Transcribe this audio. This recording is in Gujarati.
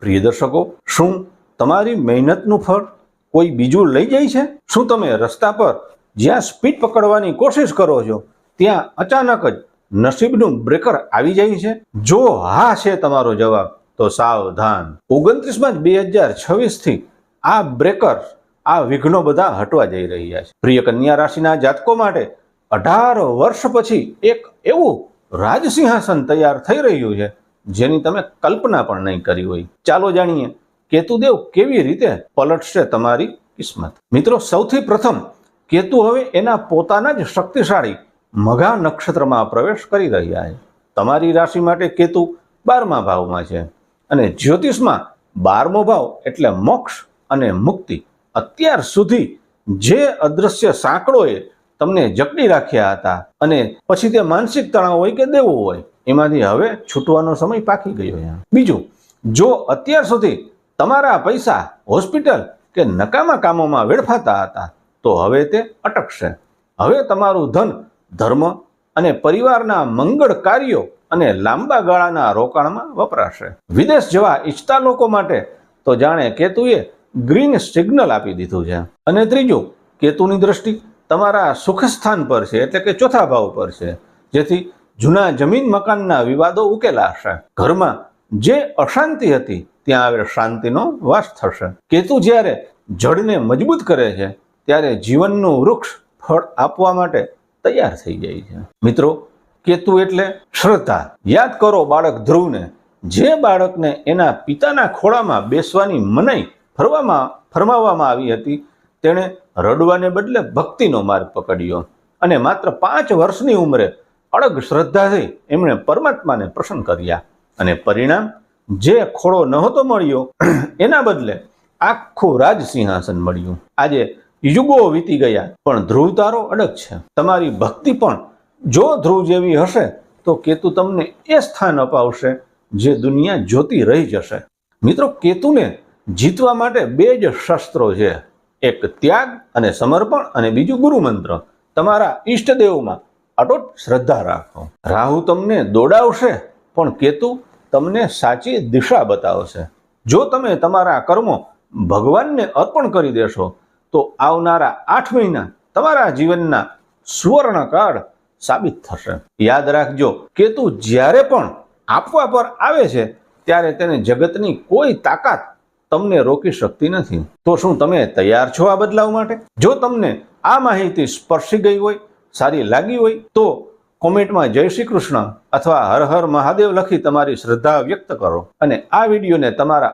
પ્રિય દર્શકો, શું તમારી મહેનતનું ફળ કોઈ બીજું લઈ જાય છે? શું તમે રસ્તા પર જ્યાં સ્પીડ પકડવાની કોશિશ કરો છો ત્યાં અચાનક જ નસીબનું બ્રેકર આવી જાય છે? જો હા છે તમારો જવાબ તો સાવધાન, 29 માર્ચ 2026 થી આ બ્રેકર, આ વિઘ્નો બધા હટવા જઈ રહ્યા છે. પ્રિય કન્યા રાશિના જાતકો માટે 18 વર્ષ પછી એક એવું રાજસિંહાસન તૈયાર થઈ રહ્યું છે જેની તમે કલ્પના પણ નહીં કરી હોય. ચાલો જાણીએ કેતુદેવ કેવી રીતે પલટશે તમારી કિસ્મત. મિત્રો, સૌથી પ્રથમ કેતુ હવે એના પોતાના જ શક્તિશાળી મઘા નક્ષત્રમાં પ્રવેશ કરી રહ્યા છે. તમારી રાશિ માટે કેતુ 12મા ભાવમાં છે અને જ્યોતિષમાં 12મો ભાવ એટલે મોક્ષ અને મુક્તિ. અત્યાર સુધી જે અદ્રશ્ય સાંકળોએ તમને જકડી રાખ્યા હતા અને પછી તે માનસિક તણાવ હોય કે દેવો હોય, એમાંથી હવે છૂટવાનો સમય પાકી ગયો છે. બીજું, જો અત્યાર સુધી તમારા પૈસા હોસ્પિટલ કે નકામા કામોમાં વેડફાતા હતા તો હવે તે અટકશે. હવે તમારું ધન ધર્મ અને પરિવારના મંગળ કાર્યો અને લાંબા ગાળાના રોકાણમાં વપરાશે. વિદેશ જવા ઈચ્છતા લોકો માટે તો જાણે કેતુએ ગ્રીન સિગ્નલ આપી દીધું છે. અને ત્રીજું, કેતુની દ્રષ્ટિ તમારા સુખસ્થાન પર છે, એટલે કે ચોથા ભાવ પર છે, જેથી જૂના જમીન મકાનના વિવાદો ઉકેલાશે. ઘરમાં જે અશાંતિ હતી ત્યાં હવે શાંતિનો વાસ થશે. કેતુ જ્યારે જડને મજબૂત કરે છે ત્યારે જીવનનું વૃક્ષ ફળ આપવા માટે તૈયાર થઈ જાય છે. મિત્રો, કેતુ એટલે શ્રદ્ધા. યાદ કરો બાળક ધ્રુવને. જે બાળકને એના પિતાના ખોળામાં બેસવાની મનાઈ ફરમાવવામાં આવી હતી, તેણે રડવાને બદલે ભક્તિનો માર્ગ પકડ્યો અને માત્ર 5 વર્ષની ઉંમરે અડગ શ્રદ્ધાથી એમણે પરમાત્માને પ્રસન્ન કર્યા અને પરિણામ, જે ખોળો નહોતો મળ્યો એના બદલે આખું રાજ સિંહાસન મળ્યું. આજે યુગો વીતી ગયા પણ ધ્રુવ તારો અડગ છે. તમારી ભક્તિ પણ જો ધ્રુવ જેવી હશે તો કેતુ તમને એ સ્થાન અપાવશે જે દુનિયા જોતી રહી જશે. મિત્રો, કેતુને જીતવા માટે 2 જ શસ્ત્રો છે, એક ત્યાગ અને સમર્પણ અને બીજું ગુરુ મંત્ર. તમારા ઈષ્ટદેવમાં અટૂટ શ્રદ્ધા રાખો. રાહુ તમને દોડાવશે પણ કેતુ તમને સાચી દિશા બતાવશે. જો તમે તમારા કર્મો ભગવાનને અર્પણ કરી દેશો તો આવનારા 8 મહિના તમારા જીવનના સુવર્ણકાળ સાબિત થશે. યાદ રાખજો, કેતુ જ્યારે પણ આપવા પર આવે છે ત્યારે તેને જગતની કોઈ તાકાત તમને રોકી શકતી નથી. તો શું તમે તૈયાર છો આ બદલાવ માટે? જો તમને આ માહિતી સ્પર્શી ગઈ હોય, સારી લાગી હોય તો કોમેન્ટમાં જય શ્રી કૃષ્ણ અથવા હર હર મહાદેવ લખી તમારી શ્રદ્ધા વ્યક્ત કરો અને આ વિડીયોને તમારા